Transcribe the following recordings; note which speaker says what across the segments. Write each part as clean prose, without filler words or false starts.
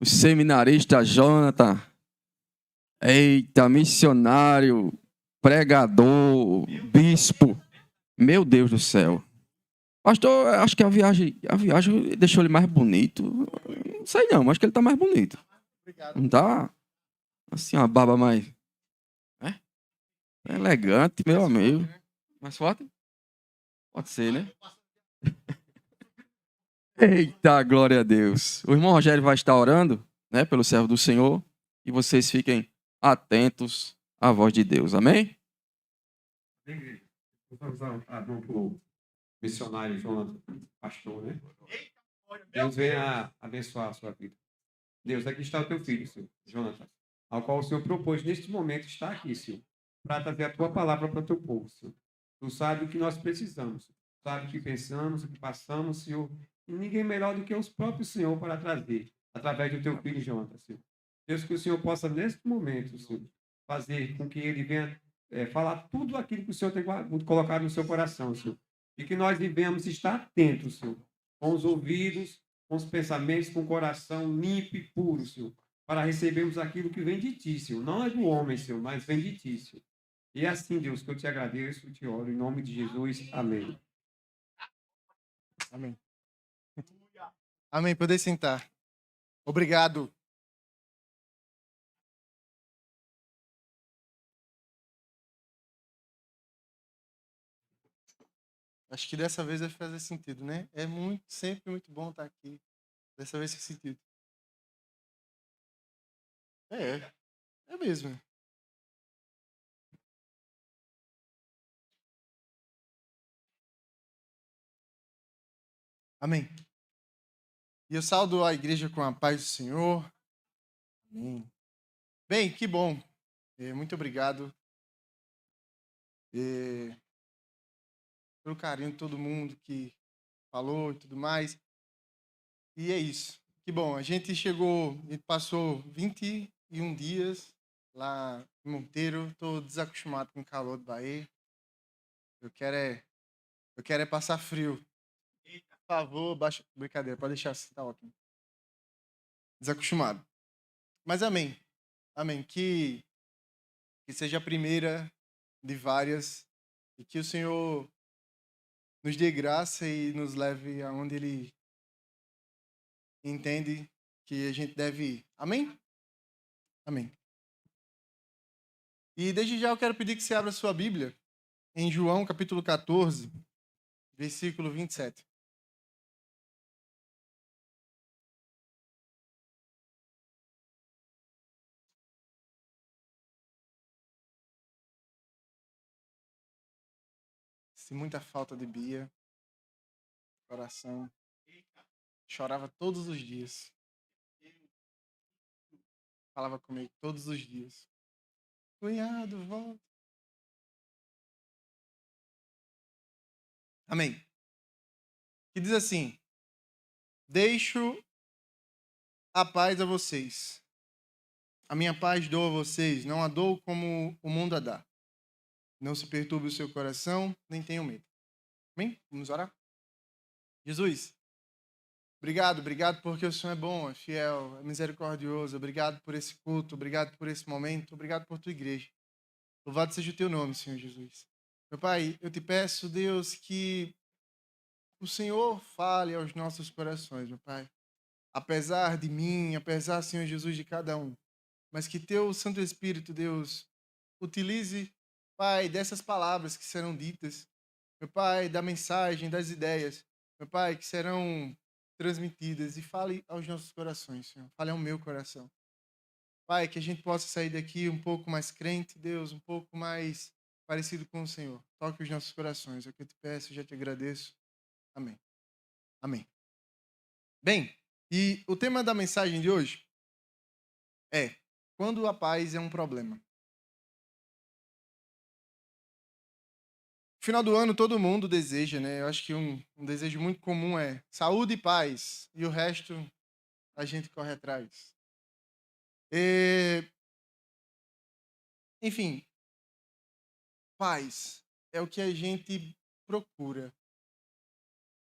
Speaker 1: o seminarista Jonathan. Eita, missionário, pregador, bispo. Meu Deus do céu. Pastor, acho que a viagem deixou ele mais bonito. Não sei não, mas acho que ele tá mais bonito. Não tá? Assim, uma barba mais... elegante, meu amigo. Mais forte? Pode ser, né? Eita, glória a Deus. O irmão Rogério vai estar orando, né, pelo servo do Senhor. E vocês fiquem atentos à voz de Deus. Amém?
Speaker 2: Vamos a mão para o missionário Jonathan, pastor, né? Deus venha abençoar a sua vida. Deus, aqui está o teu filho, Senhor, Jonathan, ao qual o Senhor propôs neste momento estar aqui, Senhor, para trazer a tua palavra para o teu povo, Senhor. Tu sabe o que nós precisamos, tu sabe o que pensamos, o que passamos, Senhor, e ninguém melhor do que os próprios Senhor para trazer, através do teu filho Jonathan, Senhor. Deus, que o Senhor possa, neste momento, Senhor, fazer com que ele venha falar tudo aquilo que o Senhor tem colocado no seu coração, Senhor. E que nós devemos estar atentos, Senhor, com os ouvidos, com os pensamentos, com o coração limpo e puro, Senhor, para recebermos aquilo que vem de Ti, Senhor. Não é do homem, Senhor, mas vem de Ti, Senhor. E é assim, Deus, que eu te agradeço, te oro, em nome de Jesus. Amém.
Speaker 3: Amém. Amém. Poder sentar. Obrigado. Acho que dessa vez vai fazer sentido, né? É sempre muito bom estar aqui. Dessa vez faz sentido. É mesmo. Amém. E eu saúdo a igreja com a paz do Senhor. Amém. Bem, que bom. Muito obrigado pelo carinho de todo mundo que falou e tudo mais. E é isso. Que bom. A gente passou 21 dias lá em Monteiro. Estou desacostumado com o calor do Bahia. Eu quero é passar frio. Por favor, baixa. Brincadeira, pode deixar assim, tá ótimo. Desacostumado. Mas amém. Amém. Que seja a primeira de várias e que o Senhor nos dê graça e nos leve aonde Ele entende que a gente deve ir. Amém? Amém. E desde já eu quero pedir que você abra sua Bíblia em João capítulo 14, versículo 27. Sem muita falta de Bia, coração. Chorava todos os dias. Falava comigo todos os dias. Cunhado, volta. Amém. Que diz assim: deixo a paz a vocês. A minha paz dou a vocês, não a dou como o mundo a dá. Não se perturbe o seu coração, nem tenham medo. Amém? Vamos orar? Jesus, obrigado porque o Senhor é bom, é fiel, é misericordioso. Obrigado por esse culto, obrigado por esse momento, obrigado por tua igreja. Louvado seja o teu nome, Senhor Jesus. Meu Pai, eu te peço, Deus, que o Senhor fale aos nossos corações, meu Pai. Apesar de mim, apesar, Senhor Jesus, de cada um. Mas que teu Santo Espírito, Deus, utilize, Pai, dessas palavras que serão ditas, meu Pai, da mensagem, das ideias, meu Pai, que serão transmitidas e fale aos nossos corações, Senhor. Fale ao meu coração. Pai, que a gente possa sair daqui um pouco mais crente, Deus, um pouco mais parecido com o Senhor. Toque os nossos corações. É o que eu te peço, eu já te agradeço. Amém. Amém. Bem, e o tema da mensagem de hoje é: quando a paz é um problema. No final do ano, todo mundo deseja, né? Eu acho que um desejo muito comum é saúde e paz. E o resto, a gente corre atrás. Enfim, paz é o que a gente procura.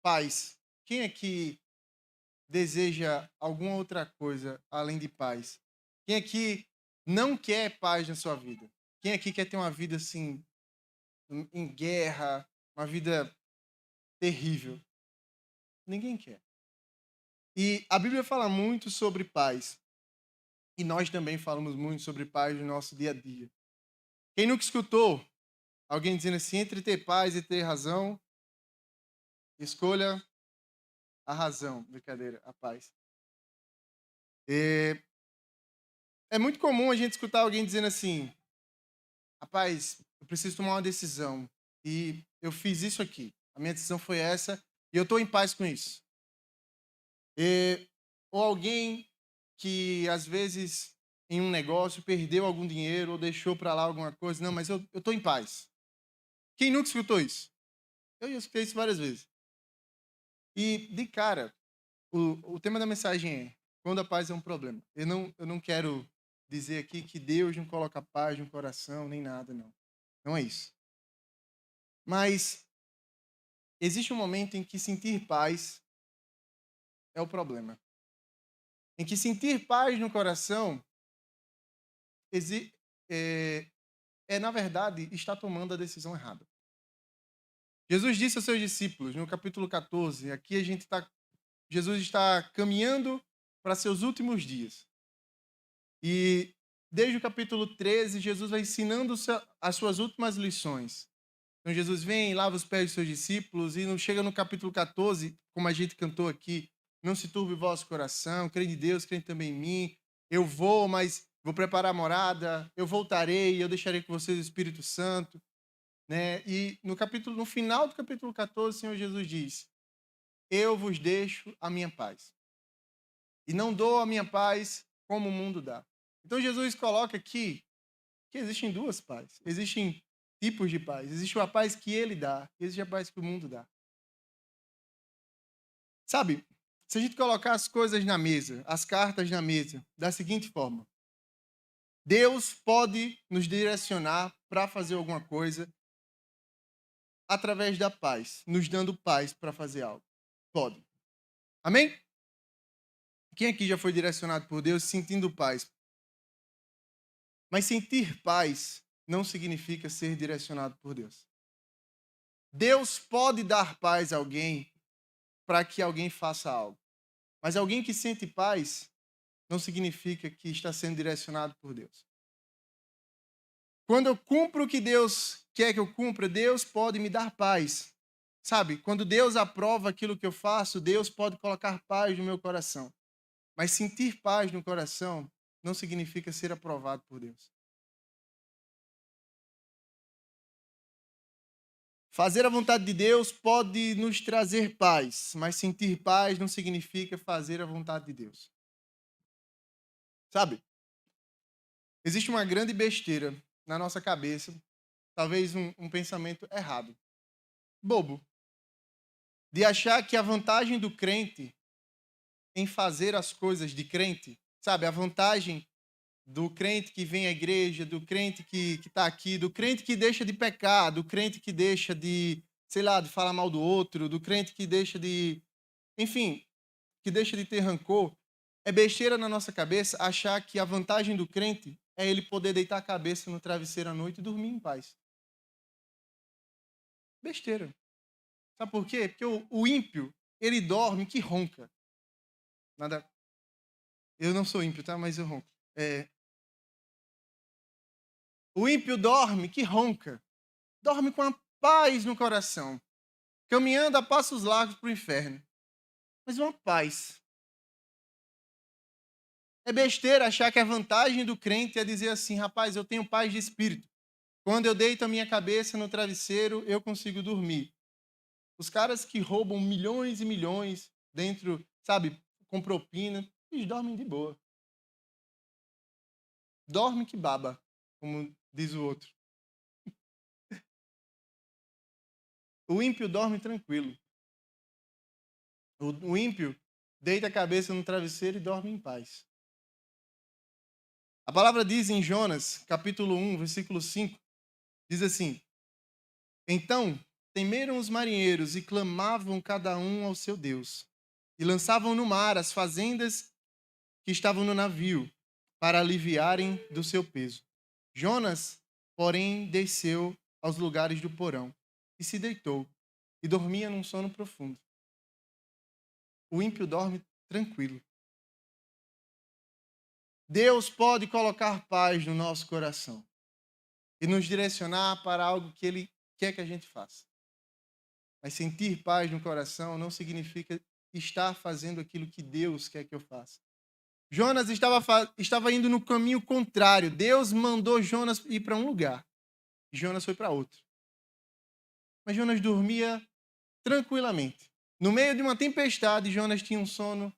Speaker 3: Paz. Quem aqui deseja alguma outra coisa além de paz? Quem aqui não quer paz na sua vida? Quem aqui quer ter uma vida assim, em guerra, uma vida terrível? Ninguém quer. E a Bíblia fala muito sobre paz. E nós também falamos muito sobre paz no nosso dia a dia. Quem nunca escutou alguém dizendo assim, entre ter paz e ter razão, escolha a razão. Brincadeira, a paz. É muito comum a gente escutar alguém dizendo assim, rapaz, eu preciso tomar uma decisão. E eu fiz isso aqui. A minha decisão foi essa e eu estou em paz com isso. Ou alguém que, às vezes, em um negócio, perdeu algum dinheiro ou deixou para lá alguma coisa. Não, mas eu estou em paz. Quem nunca escutou isso? Eu já escutei isso várias vezes. E, de cara, o tema da mensagem é quando a paz é um problema. Eu não quero dizer aqui que Deus não coloca paz no coração, nem nada, não. Não é isso. Mas existe um momento em que sentir paz é o problema. Em que sentir paz no coração na verdade, estar tomando a decisão errada. Jesus disse aos seus discípulos, no capítulo 14, aqui Jesus está caminhando para seus últimos dias. E desde o capítulo 13, Jesus vai ensinando as suas últimas lições. Então Jesus vem, lava os pés dos seus discípulos e não chega no capítulo 14, como a gente cantou aqui, não se turbe o vosso coração, crê em Deus, crê também em mim. Eu vou, mas vou preparar a morada, eu voltarei, eu deixarei com vocês o Espírito Santo. Né? E no final do capítulo 14, o Senhor Jesus diz, eu vos deixo a minha paz. E não dou a minha paz como o mundo dá. Então Jesus coloca aqui que existem duas pazes. Existem tipos de paz. Existe a paz que ele dá, existe a paz que o mundo dá. Sabe, se a gente colocar as coisas na mesa, as cartas na mesa, da seguinte forma. Deus pode nos direcionar para fazer alguma coisa através da paz, nos dando paz para fazer algo. Pode. Amém? Quem aqui já foi direcionado por Deus sentindo paz? Mas sentir paz não significa ser direcionado por Deus. Deus pode dar paz a alguém para que alguém faça algo. Mas alguém que sente paz não significa que está sendo direcionado por Deus. Quando eu cumpro o que Deus quer que eu cumpra, Deus pode me dar paz. Sabe, quando Deus aprova aquilo que eu faço, Deus pode colocar paz no meu coração. Mas sentir paz no coração não significa ser aprovado por Deus. Fazer a vontade de Deus pode nos trazer paz, mas sentir paz não significa fazer a vontade de Deus. Sabe? Existe uma grande besteira na nossa cabeça, talvez um pensamento errado, bobo, de achar que a vantagem do crente em fazer as coisas de crente, sabe? A vantagem do crente que vem à igreja, do crente que está aqui, do crente que deixa de pecar, do crente que deixa de, sei lá, de falar mal do outro, do crente que deixa de, enfim, que deixa de ter rancor. É besteira na nossa cabeça achar que a vantagem do crente é ele poder deitar a cabeça no travesseiro à noite e dormir em paz. Besteira. Sabe por quê? Porque o ímpio, ele dorme que ronca. Nada. Eu não sou ímpio, tá? Mas eu ronco. O ímpio dorme que ronca. Dorme com a paz no coração. Caminhando a passos largos para o inferno. Mas uma paz. É besteira achar que a vantagem do crente é dizer assim, rapaz, eu tenho paz de espírito. Quando eu deito a minha cabeça no travesseiro, eu consigo dormir. Os caras que roubam milhões e milhões dentro, sabe, com propina, eles dormem de boa. Dorme que baba, como diz o outro. O ímpio dorme tranquilo. O ímpio deita a cabeça no travesseiro e dorme em paz. A palavra diz em Jonas, capítulo 1, versículo 5, diz assim, então temeram os marinheiros e clamavam cada um ao seu Deus. e lançavam no mar as fazendas que estavam no navio, para aliviarem do seu peso. Jonas, porém, desceu aos lugares do porão e se deitou, e dormia num sono profundo. O ímpio dorme tranquilo. Deus pode colocar paz no nosso coração e nos direcionar para algo que Ele quer que a gente faça. Mas sentir paz no coração não significa estar fazendo aquilo que Deus quer que eu faça. Jonas estava indo no caminho contrário. Deus mandou Jonas ir para um lugar. E Jonas foi para outro. Mas Jonas dormia tranquilamente. No meio de uma tempestade, Jonas tinha um sono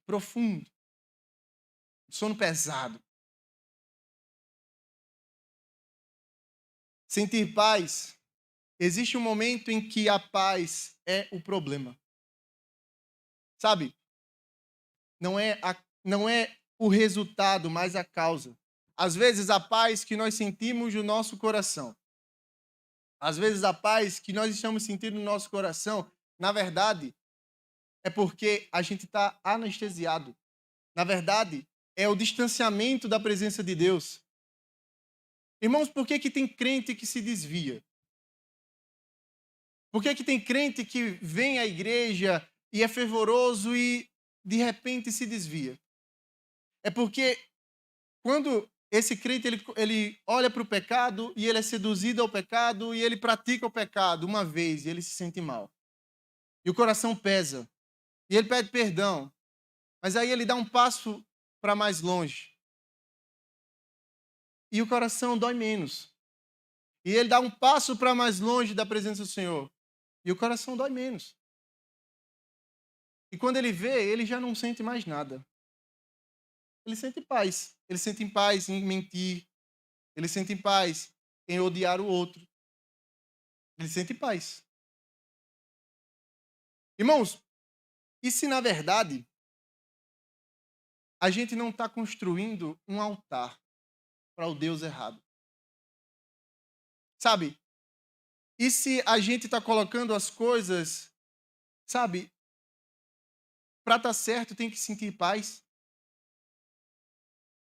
Speaker 3: profundo. Um sono pesado. Sentir paz. Existe um momento em que a paz é o problema. Sabe? Não é o resultado, mas a causa. Às vezes a paz que nós sentimos no nosso coração, às vezes a paz que nós estamos sentindo no nosso coração, na verdade, é porque a gente está anestesiado. Na verdade, é o distanciamento da presença de Deus. Irmãos, por que tem crente que se desvia? Por que tem crente que vem à igreja e é fervoroso e de repente se desvia? É porque quando esse crente ele olha para o pecado e ele é seduzido ao pecado e ele pratica o pecado uma vez e ele se sente mal. E o coração pesa. E ele pede perdão. Mas aí ele dá um passo para mais longe. E o coração dói menos. E ele dá um passo para mais longe da presença do Senhor. E o coração dói menos. E quando ele vê, ele já não sente mais nada. Ele sente paz. Ele sente em paz em mentir. Ele sente em paz em odiar o outro. Ele sente paz. Irmãos, e se na verdade a gente não está construindo um altar para o Deus errado? Sabe? E se a gente está colocando as coisas, sabe? Para estar certo tem que sentir paz.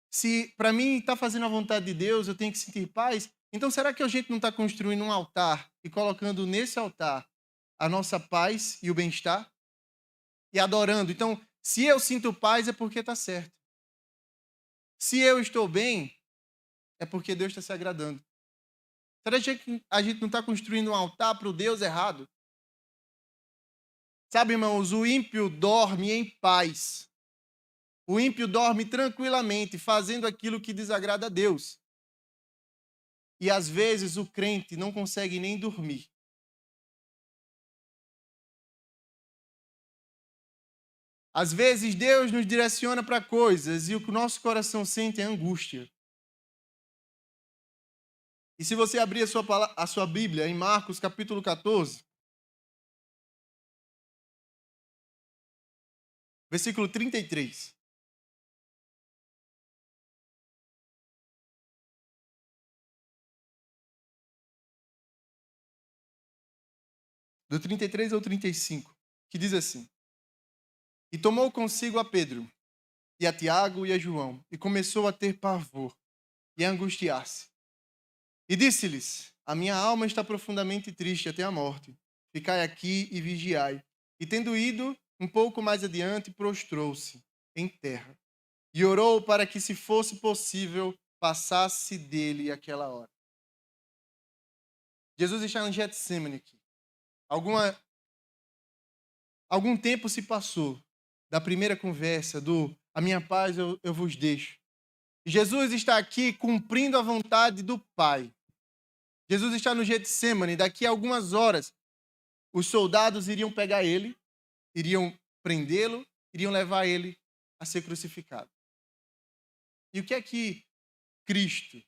Speaker 3: Se para mim está fazendo a vontade de Deus, eu tenho que sentir paz. Então será que a gente não está construindo um altar e colocando nesse altar a nossa paz e o bem-estar? E adorando. Então, se eu sinto paz é porque está certo. Se eu estou bem, é porque Deus está se agradando. Será que a gente não está construindo um altar para o Deus errado? Sabe, irmãos, o ímpio dorme em paz. O ímpio dorme tranquilamente, fazendo aquilo que desagrada a Deus. E às vezes o crente não consegue nem dormir. Às vezes Deus nos direciona para coisas e o que o nosso coração sente é angústia. E se você abrir a sua Bíblia em Marcos capítulo 14, versículo 33. Do 33 ao 35, que diz assim: E tomou consigo a Pedro, e a Tiago e a João, e começou a ter pavor e a angustiar-se. E disse-lhes: A minha alma está profundamente triste até a morte. Ficai aqui e vigiai. E tendo ido um pouco mais adiante, prostrou-se em terra e orou para que, se fosse possível, passasse dele aquela hora. Jesus está em Getsemane aqui. Algum tempo se passou da primeira conversa, a minha paz eu vos deixo. Jesus está aqui cumprindo a vontade do Pai. Jesus está no Getsemane. Daqui a algumas horas, os soldados iriam pegar ele, iriam prendê-lo, iriam levar ele a ser crucificado. E o que é que Cristo,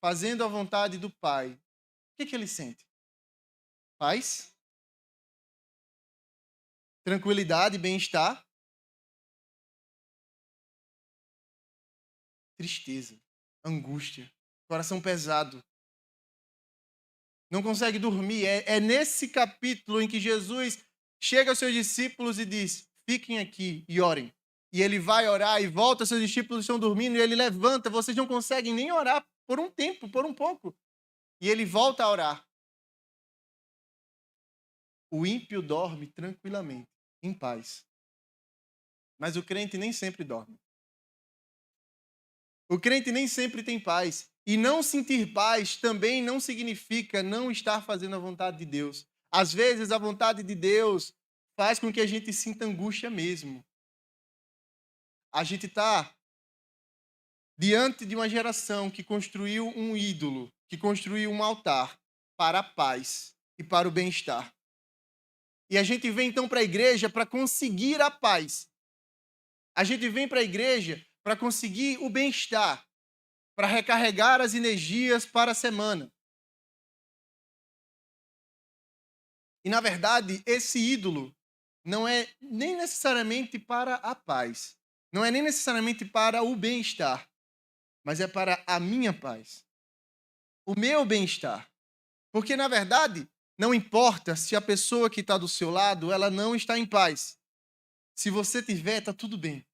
Speaker 3: fazendo a vontade do Pai, o que ele sente? Paz? Tranquilidade, bem-estar? Tristeza, angústia, coração pesado. Não consegue dormir. É nesse capítulo em que Jesus chega aos seus discípulos e diz, fiquem aqui e orem. E ele vai orar e volta, seus discípulos estão dormindo, e ele levanta, vocês não conseguem nem orar por um tempo, por um pouco. E ele volta a orar. O ímpio dorme tranquilamente, em paz. Mas o crente nem sempre dorme. O crente nem sempre tem paz. E não sentir paz também não significa não estar fazendo a vontade de Deus. Às vezes, a vontade de Deus faz com que a gente sinta angústia mesmo. A gente está diante de uma geração que construiu um ídolo, que construiu um altar para a paz e para o bem-estar. E a gente vem então para a igreja para conseguir a paz. A gente vem para a igreja para conseguir o bem-estar, para recarregar as energias para a semana. E, na verdade, esse ídolo não é nem necessariamente para a paz, não é nem necessariamente para o bem-estar, mas é para a minha paz, o meu bem-estar. Porque, na verdade, não importa se a pessoa que está do seu lado, ela não está em paz. Se você tiver, está tudo bem.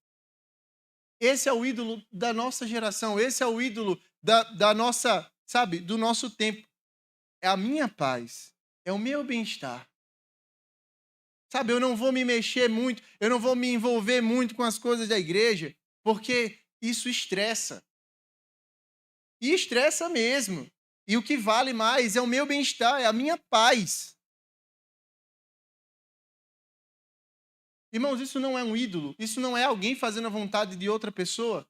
Speaker 3: Esse é o ídolo da nossa geração, esse é o ídolo da nossa, sabe, do nosso tempo. É a minha paz, é o meu bem-estar. Sabe, eu não vou me mexer muito, eu não vou me envolver muito com as coisas da igreja, porque isso estressa. E estressa mesmo. E o que vale mais é o meu bem-estar, é a minha paz. Irmãos, isso não é um ídolo, isso não é alguém fazendo a vontade de outra pessoa,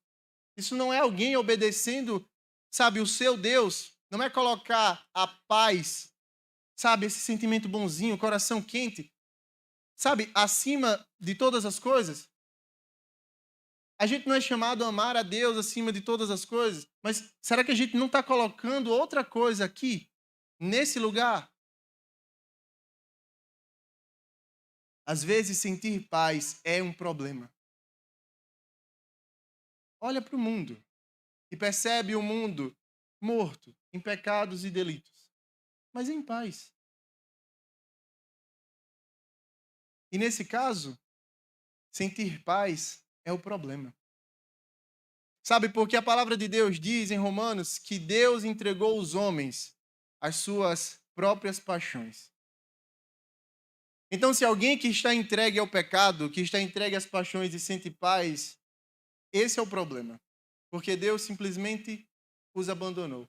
Speaker 3: isso não é alguém obedecendo, sabe, o seu Deus, não é colocar a paz, sabe, esse sentimento bonzinho, o coração quente, sabe, acima de todas as coisas. A gente não é chamado a amar a Deus acima de todas as coisas, mas será que a gente não está colocando outra coisa aqui, nesse lugar? Às vezes, sentir paz é um problema. Olha para o mundo e percebe o mundo morto em pecados e delitos, mas em paz. E nesse caso, sentir paz é o problema. Sabe, porque a palavra de Deus diz em Romanos que Deus entregou os homens às suas próprias paixões. Então, se alguém que está entregue ao pecado, que está entregue às paixões e sente paz, esse é o problema. Porque Deus simplesmente os abandonou.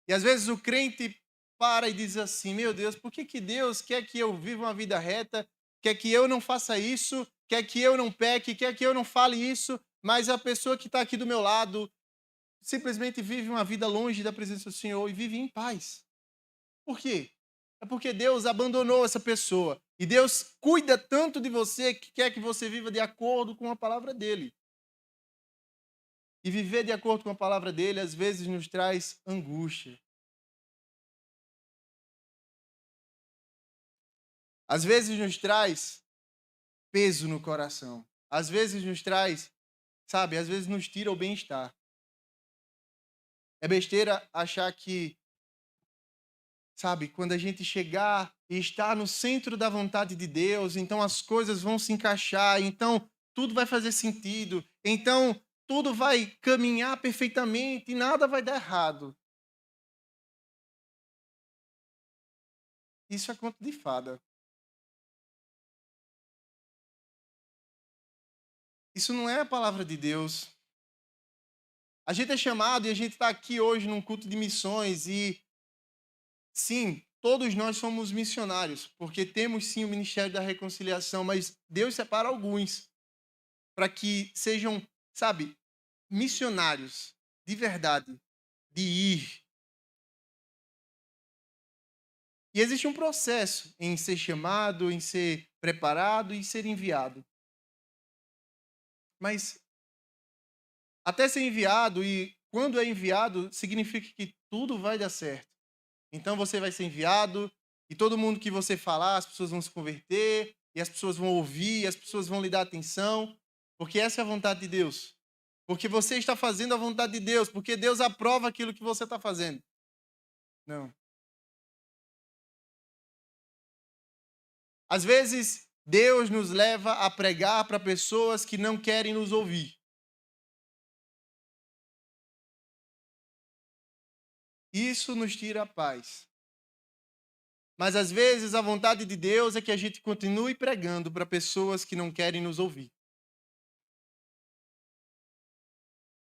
Speaker 3: E às vezes o crente para e diz assim, meu Deus, por que Deus quer que eu viva uma vida reta, quer que eu não faça isso, quer que eu não peque, quer que eu não fale isso, mas a pessoa que está aqui do meu lado simplesmente vive uma vida longe da presença do Senhor e vive em paz. Por quê? É porque Deus abandonou essa pessoa. E Deus cuida tanto de você que quer que você viva de acordo com a palavra dele. E viver de acordo com a palavra dele, às vezes, nos traz angústia. Às vezes, nos traz peso no coração. Às vezes, nos traz, sabe, às vezes nos tira o bem-estar. É besteira achar que, sabe, quando a gente chegar e estar no centro da vontade de Deus, então as coisas vão se encaixar, então tudo vai fazer sentido, então tudo vai caminhar perfeitamente e nada vai dar errado. Isso é conto de fada. Isso não é a palavra de Deus. A gente é chamado e a gente está aqui hoje num culto de missões e, sim, todos nós somos missionários, porque temos sim o Ministério da Reconciliação, mas Deus separa alguns para que sejam, sabe, missionários de verdade, de ir. E existe um processo em ser chamado, em ser preparado e ser enviado. Mas até ser enviado e quando é enviado, significa que tudo vai dar certo. Então você vai ser enviado e todo mundo que você falar, as pessoas vão se converter e as pessoas vão ouvir, as pessoas vão lhe dar atenção, porque essa é a vontade de Deus. Porque você está fazendo a vontade de Deus, porque Deus aprova aquilo que você está fazendo. Não. Às vezes, Deus nos leva a pregar para pessoas que não querem nos ouvir. Isso nos tira a paz. Mas às vezes a vontade de Deus é que a gente continue pregando para pessoas que não querem nos ouvir.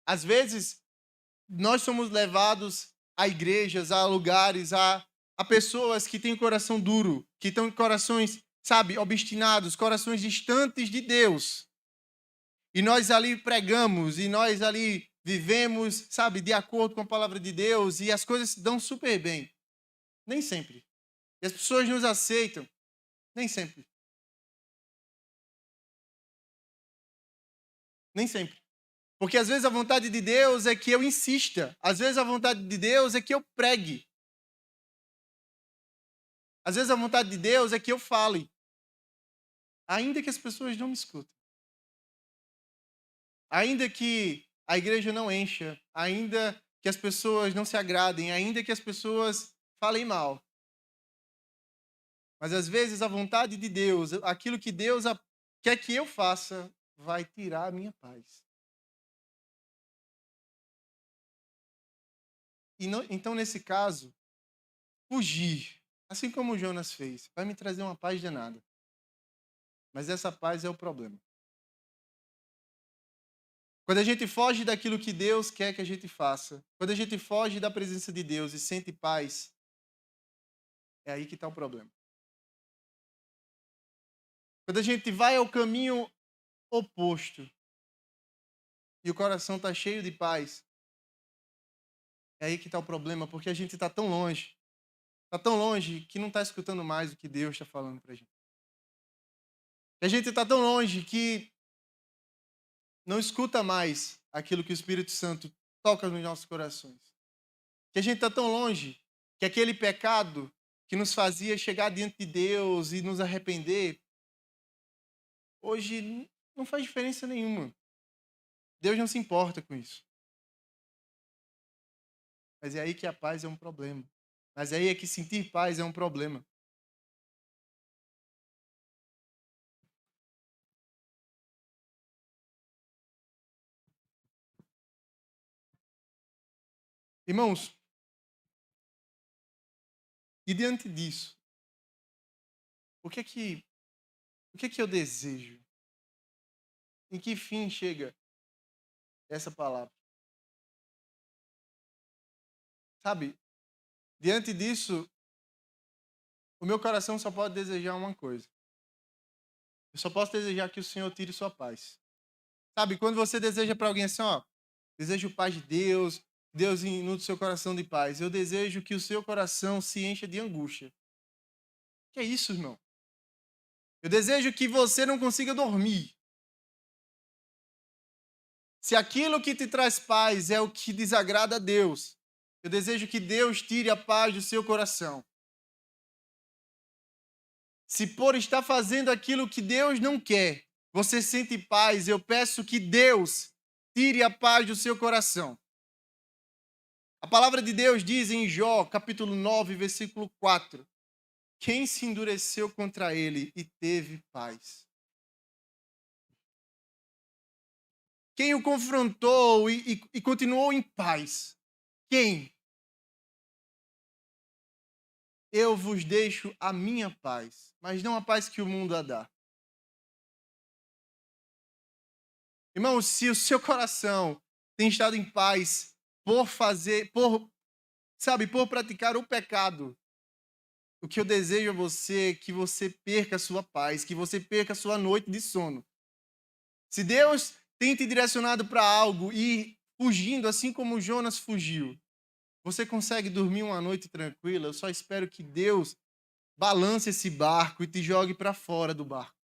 Speaker 3: Às vezes, nós somos levados a igrejas, a lugares, a pessoas que têm coração duro, que têm corações, sabe, obstinados, corações distantes de Deus. E nós ali pregamos, e nós ali vivemos, sabe, de acordo com a palavra de Deus, e as coisas se dão super bem. Nem sempre. E as pessoas nos aceitam. Nem sempre. Nem sempre. Porque às vezes a vontade de Deus é que eu insista. Às vezes a vontade de Deus é que eu pregue. Às vezes a vontade de Deus é que eu fale. Ainda que as pessoas não me escutem. Ainda que a igreja não encha. Ainda que as pessoas não se agradem. Ainda que as pessoas falem mal. Mas às vezes a vontade de Deus, aquilo que Deus quer que eu faça, vai tirar a minha paz. Então, nesse caso, fugir, assim como o Jonas fez, vai me trazer uma paz danada. Mas essa paz é o problema. Quando a gente foge daquilo que Deus quer que a gente faça, quando a gente foge da presença de Deus e sente paz, é aí que está o problema. Quando a gente vai ao caminho oposto e o coração está cheio de paz, é aí que está o problema, porque a gente está tão longe. Está tão longe que não está escutando mais o que Deus está falando para a gente. A gente está tão longe que não escuta mais aquilo que o Espírito Santo toca nos nossos corações. Que a gente está tão longe que aquele pecado que nos fazia chegar diante de Deus e nos arrepender, hoje não faz diferença nenhuma. Deus não se importa com isso. Mas é aí que a paz é um problema. Mas é aí que sentir paz é um problema. Irmãos, e diante disso, o que é que eu desejo? Em que fim chega essa palavra? Sabe, diante disso, o meu coração só pode desejar uma coisa. Eu só posso desejar que o Senhor tire sua paz. Sabe, quando você deseja para alguém assim, ó, desejo paz de Deus, Deus inunde o seu coração de paz. Eu desejo que o seu coração se encha de angústia. Que é isso, irmão? Eu desejo que você não consiga dormir. Se aquilo que te traz paz é o que desagrada a Deus, eu desejo que Deus tire a paz do seu coração. Se por estar fazendo aquilo que Deus não quer, você sente paz, eu peço que Deus tire a paz do seu coração. A palavra de Deus diz em Jó, capítulo 9, versículo 4, quem se endureceu contra ele e teve paz? Quem o confrontou e continuou em paz? Quem? Eu vos deixo a minha paz, mas não a paz que o mundo a dá. Irmão, se o seu coração tem estado em paz por praticar o pecado, o que eu desejo a você é que você perca a sua paz, que você perca a sua noite de sono. Se Deus tem te direcionado para algo e fugindo, assim como Jonas fugiu, você consegue dormir uma noite tranquila? Eu só espero que Deus balance esse barco e te jogue para fora do barco.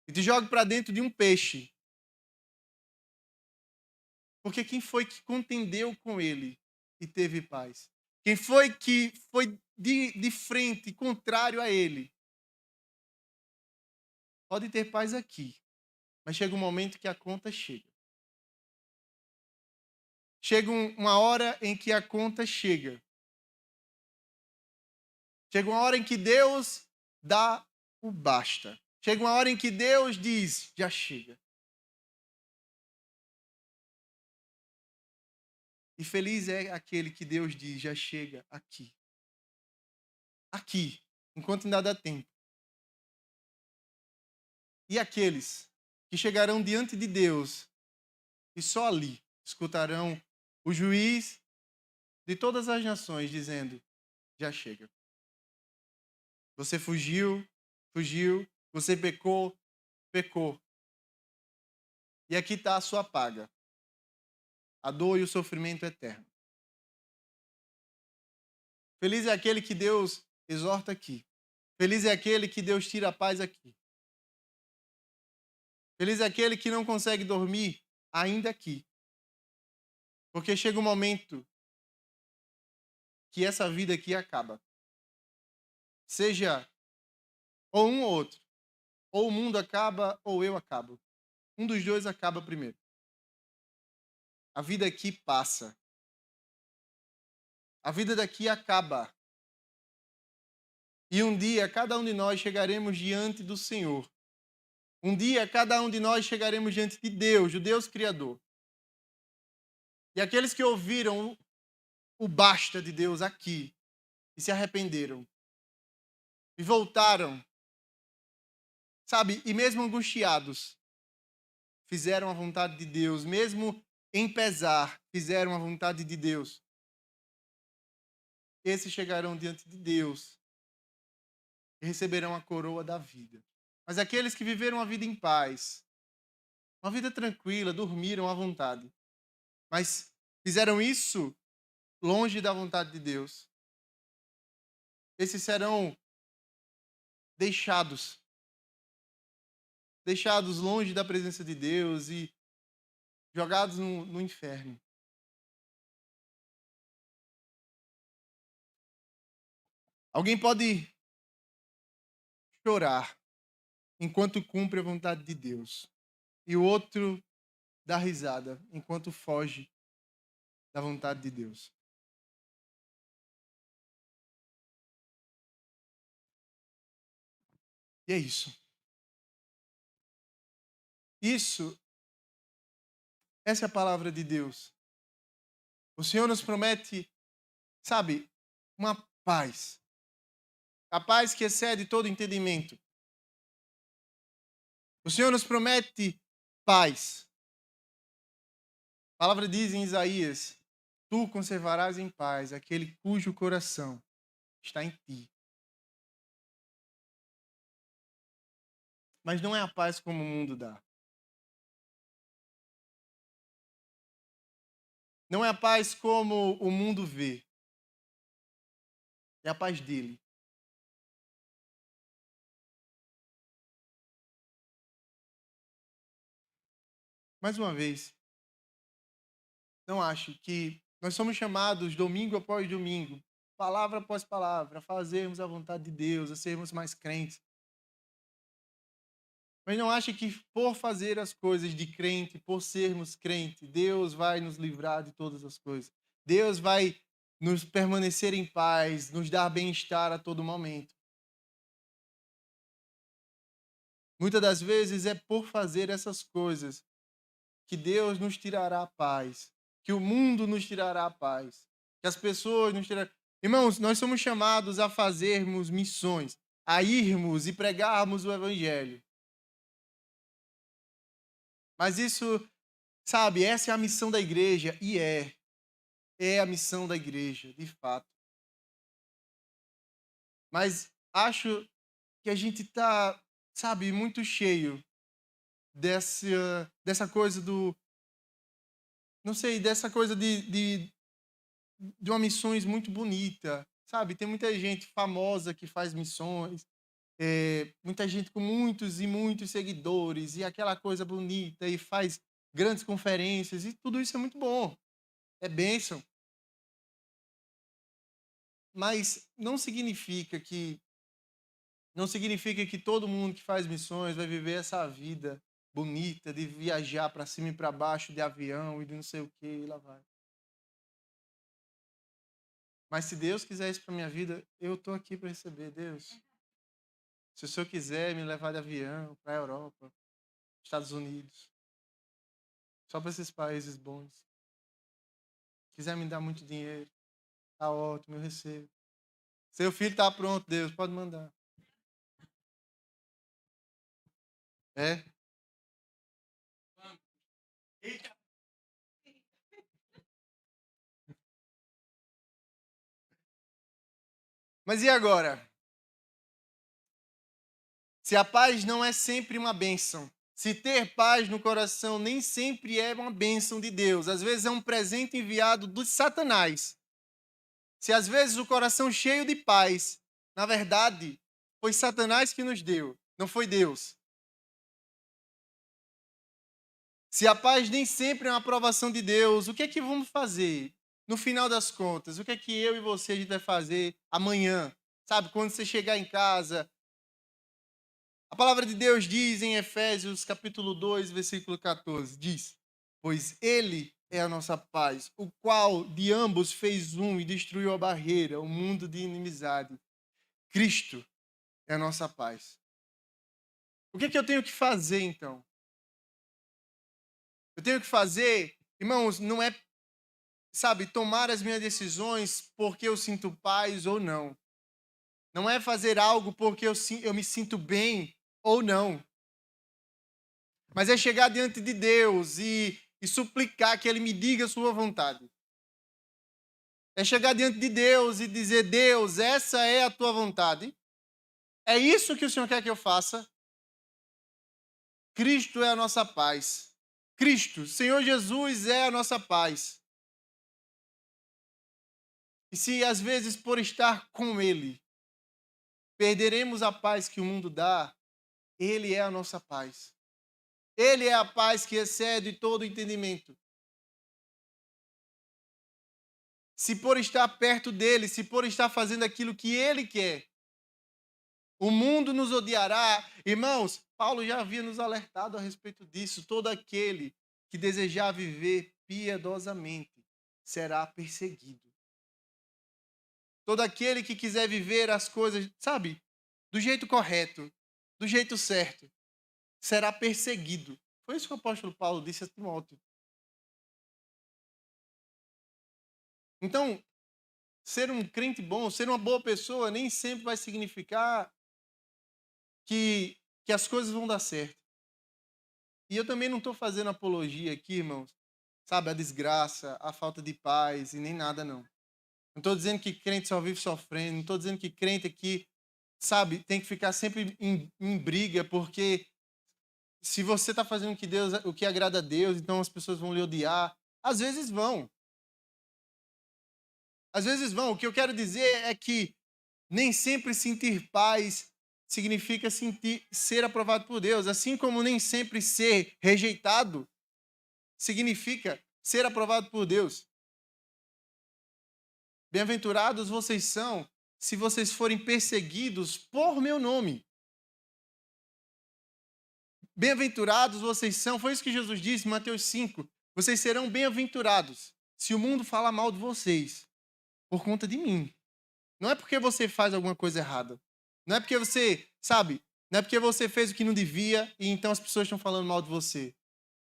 Speaker 3: E te jogue para dentro de um peixe. Porque quem foi que contendeu com ele e teve paz? Quem foi que foi de frente, contrário a ele? Pode ter paz aqui, mas chega um momento que a conta chega. Chega uma hora em que a conta chega. Chega uma hora em que Deus dá o basta. Chega uma hora em que Deus diz, já chega. E feliz é aquele que Deus diz, já chega aqui. Aqui, enquanto ainda dá tempo. E aqueles que chegarão diante de Deus e só ali escutarão o juiz de todas as nações dizendo, já chega. Você fugiu, você pecou. E aqui está a sua paga. A dor e o sofrimento eterno. Feliz é aquele que Deus exorta aqui. Feliz é aquele que Deus tira a paz aqui. Feliz é aquele que não consegue dormir ainda aqui. Porque chega um momento que essa vida aqui acaba. Seja ou um ou outro. Ou o mundo acaba ou eu acabo. Um dos dois acaba primeiro. A vida aqui passa. A vida daqui acaba. E um dia cada um de nós chegaremos diante do Senhor. Um dia cada um de nós chegaremos diante de Deus, o Deus Criador. E aqueles que ouviram o basta de Deus aqui e se arrependeram e voltaram, sabe, e mesmo angustiados, fizeram a vontade de Deus, mesmo em pesar, fizeram a vontade de Deus. Esses chegarão diante de Deus e receberão a coroa da vida. Mas aqueles que viveram a vida em paz, uma vida tranquila, dormiram à vontade, mas fizeram isso longe da vontade de Deus, esses serão deixados longe da presença de Deus e jogados no inferno. Alguém pode chorar enquanto cumpre a vontade de Deus, e o outro dá risada enquanto foge da vontade de Deus. E é isso. Essa é a palavra de Deus. O Senhor nos promete, sabe, uma paz. A paz que excede todo entendimento. O Senhor nos promete paz. A palavra diz em Isaías, tu conservarás em paz aquele cujo coração está em ti. Mas não é a paz como o mundo dá. Não é a paz como o mundo vê. É a paz dele. Mais uma vez, não acho que nós somos chamados domingo após domingo, palavra após palavra, a fazermos a vontade de Deus, a sermos mais crentes. Mas não acho que por fazer as coisas de crente, por sermos crente, Deus vai nos livrar de todas as coisas. Deus vai nos permanecer em paz, nos dar bem-estar a todo momento. Muitas das vezes é por fazer essas coisas que Deus nos tirará a paz, que o mundo nos tirará a paz, que as pessoas nos tirarão. Irmãos, nós somos chamados a fazermos missões, a irmos e pregarmos o evangelho. Mas isso, sabe, essa é a missão da igreja e é a missão da igreja, de fato. Mas acho que a gente está, sabe, muito cheio dessa coisa do, não sei, dessa coisa de uma missões muito bonita, sabe? Tem muita gente famosa que faz missões, muita gente com muitos e muitos seguidores e aquela coisa bonita e faz grandes conferências e tudo isso é muito bom, é bênção. Mas não significa que todo mundo que faz missões vai viver essa vida bonita de viajar para cima e para baixo de avião e de não sei o que e lá vai. Mas se Deus quiser isso para minha vida, eu estou aqui para receber, Deus. Se o senhor quiser me levar de avião para a Europa, Estados Unidos, só para esses países bons. Quiser me dar muito dinheiro, tá ótimo, eu recebo. Seu filho tá pronto, Deus, pode mandar. É? Mas e agora? Se a paz não é sempre uma bênção, se ter paz no coração nem sempre é uma bênção de Deus, às vezes é um presente enviado de Satanás. Se às vezes o coração cheio de paz, na verdade, foi Satanás que nos deu, não foi Deus. Se a paz nem sempre é uma aprovação de Deus, o que é que vamos fazer? No final das contas, o que é que eu e você a gente vai fazer amanhã? Sabe, quando você chegar em casa. A palavra de Deus diz em Efésios capítulo 2, versículo 14, diz: pois ele é a nossa paz, o qual de ambos fez um e destruiu a barreira, o mundo de inimizade. Cristo é a nossa paz. O que é que eu tenho que fazer, então? Eu tenho que fazer, irmãos, não é, sabe, tomar as minhas decisões porque eu sinto paz ou não. Não é fazer algo porque eu me sinto bem ou não. Mas é chegar diante de Deus e suplicar que Ele me diga a sua vontade. É chegar diante de Deus e dizer: Deus, essa é a tua vontade. É isso que o Senhor quer que eu faça. Cristo é a nossa paz. Cristo, Senhor Jesus é a nossa paz. E se às vezes por estar com Ele, perderemos a paz que o mundo dá, Ele é a nossa paz. Ele é a paz que excede todo entendimento. Se por estar perto dele, se por estar fazendo aquilo que ele quer, o mundo nos odiará. Irmãos, Paulo já havia nos alertado a respeito disso. Todo aquele que desejar viver piedosamente será perseguido. Todo aquele que quiser viver as coisas, sabe, do jeito correto, do jeito certo, será perseguido. Foi isso que o apóstolo Paulo disse a Timóteo. Então, ser um crente bom, ser uma boa pessoa, nem sempre vai significar que as coisas vão dar certo. E eu também não estou fazendo apologia aqui, irmãos, sabe, a desgraça, a falta de paz e nem nada, não. Não estou dizendo que crente só vive sofrendo, não estou dizendo que crente aqui, sabe, tem que ficar sempre em briga, porque se você está fazendo o que agrada a Deus, então as pessoas vão lhe odiar. Às vezes vão. Às vezes vão. O que eu quero dizer é que nem sempre sentir paz significa ser aprovado por Deus, assim como nem sempre ser rejeitado significa ser aprovado por Deus. Bem-aventurados vocês são se vocês forem perseguidos por meu nome. Bem-aventurados vocês são, foi isso que Jesus disse em Mateus 5, vocês serão bem-aventurados se o mundo falar mal de vocês por conta de mim. Não é porque você faz alguma coisa errada. Não é porque você, sabe, não é porque você fez o que não devia e então as pessoas estão falando mal de você.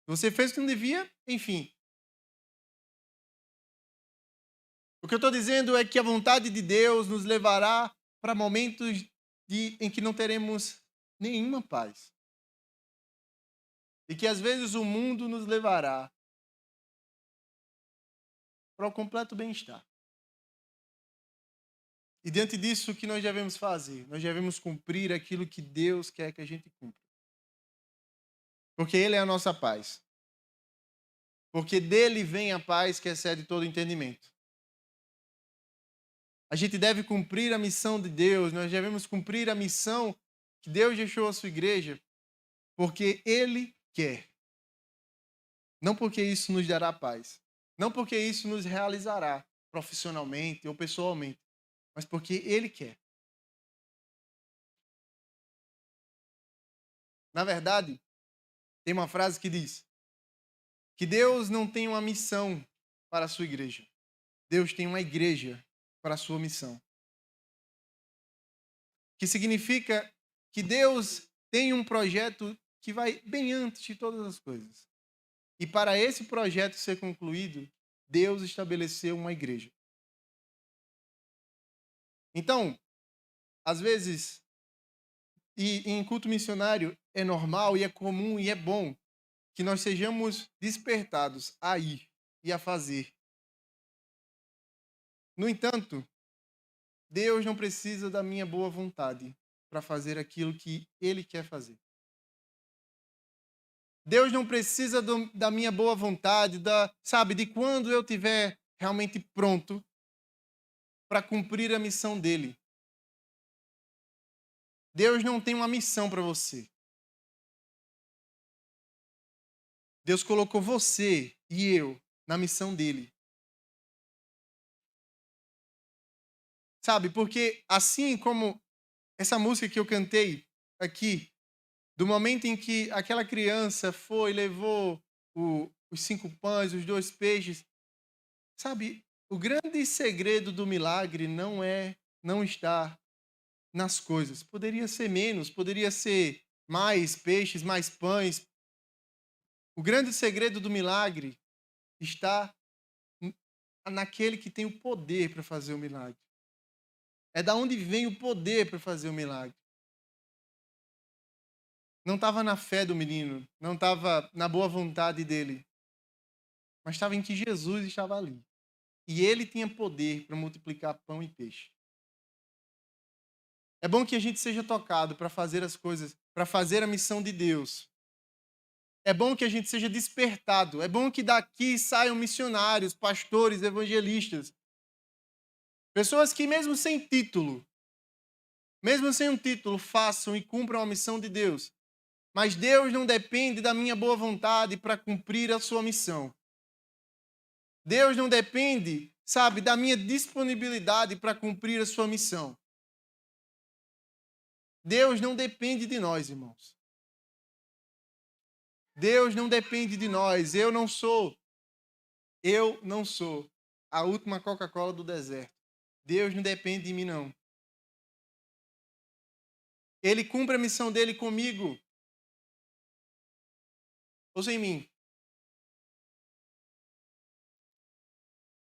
Speaker 3: Você fez o que não devia, enfim. O que eu estou dizendo é que a vontade de Deus nos levará para momentos em que não teremos nenhuma paz. E que às vezes o mundo nos levará para o completo bem-estar. E diante disso, o que nós devemos fazer? Nós devemos cumprir aquilo que Deus quer que a gente cumpra. Porque Ele é a nossa paz. Porque dele vem a paz que excede todo entendimento. A gente deve cumprir a missão de Deus, nós devemos cumprir a missão que Deus deixou à sua igreja, porque Ele quer. Não porque isso nos dará paz. Não porque isso nos realizará profissionalmente ou pessoalmente, mas porque Ele quer. Na verdade, tem uma frase que diz que Deus não tem uma missão para a sua igreja. Deus tem uma igreja para a sua missão. Que significa que Deus tem um projeto que vai bem antes de todas as coisas. E para esse projeto ser concluído, Deus estabeleceu uma igreja. Então, às vezes, e em culto missionário, é normal e é comum e é bom que nós sejamos despertados a ir e a fazer. No entanto, Deus não precisa da minha boa vontade para fazer aquilo que Ele quer fazer. Deus não precisa da minha boa vontade, de quando eu estiver realmente pronto para cumprir a missão dEle. Deus não tem uma missão para você. Deus colocou você e eu na missão dEle. Porque assim como essa música que eu cantei aqui, do momento em que aquela criança foi, levou os 5 pães, os 2 peixes, o grande segredo do milagre não está nas coisas. Poderia ser menos, poderia ser mais peixes, mais pães. O grande segredo do milagre está naquele que tem o poder para fazer o milagre. É da onde vem o poder para fazer o milagre. Não estava na fé do menino, não estava na boa vontade dele, mas estava em que Jesus estava ali. E ele tinha poder para multiplicar pão e peixe. É bom que a gente seja tocado para fazer as coisas, para fazer a missão de Deus. É bom que a gente seja despertado. É bom que daqui saiam missionários, pastores, evangelistas. Pessoas que mesmo sem um título, façam e cumpram a missão de Deus. Mas Deus não depende da minha boa vontade para cumprir a sua missão. Deus não depende, da minha disponibilidade para cumprir a sua missão. Deus não depende de nós, irmãos. Deus não depende de nós. Eu não sou a última Coca-Cola do deserto. Deus não depende de mim, não. Ele cumpre a missão dele comigo ou sem mim.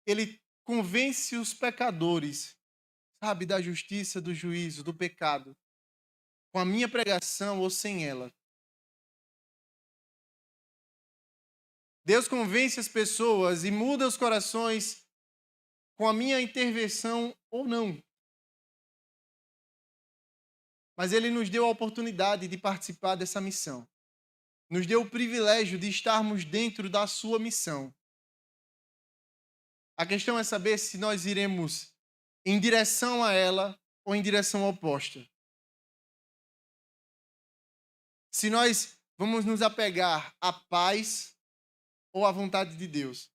Speaker 3: Ele convence os pecadores, da justiça, do juízo, do pecado, com a minha pregação ou sem ela. Deus convence as pessoas e muda os corações com a minha intervenção ou não. Mas Ele nos deu a oportunidade de participar dessa missão. Nos deu o privilégio de estarmos dentro da sua missão. A questão é saber se nós iremos em direção a ela ou em direção oposta. Se nós vamos nos apegar à paz ou à vontade de Deus.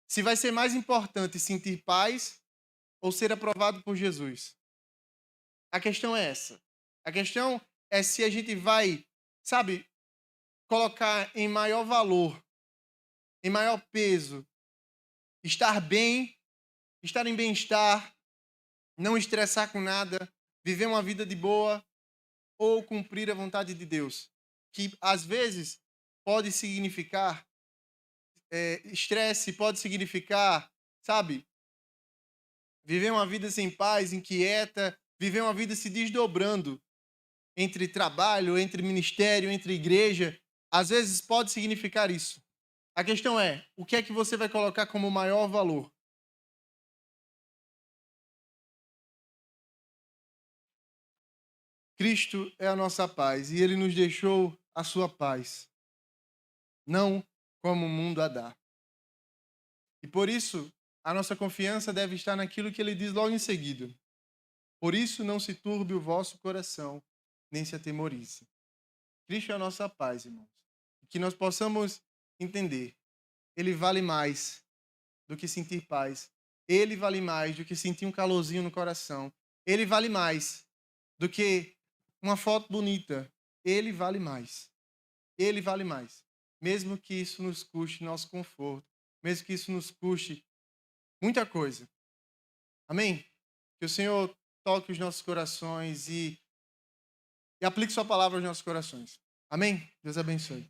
Speaker 3: Se vai ser mais importante sentir paz ou ser aprovado por Jesus. A questão é essa. A questão é se a gente vai, colocar em maior valor, em maior peso, estar bem, estar em bem-estar, não estressar com nada, viver uma vida de boa ou cumprir a vontade de Deus. Que às vezes pode significar estresse, pode significar, viver uma vida sem paz, inquieta, viver uma vida se desdobrando entre trabalho, entre ministério, entre igreja. Às vezes pode significar isso. A questão é, o que é que você vai colocar como maior valor? Cristo é a nossa paz e Ele nos deixou a sua paz, não como o mundo a dá. E por isso, a nossa confiança deve estar naquilo que Ele diz logo em seguida. Por isso, não se turbe o vosso coração, nem se atemorize. Cristo é a nossa paz, irmãos. Que nós possamos entender. Ele vale mais do que sentir paz. Ele vale mais do que sentir um calorzinho no coração. Ele vale mais do que uma foto bonita. Ele vale mais. Ele vale mais. Mesmo que isso nos custe nosso conforto. Mesmo que isso nos custe muita coisa. Amém? Que o Senhor toque os nossos corações e e aplique sua palavra aos nossos corações. Amém? Deus abençoe.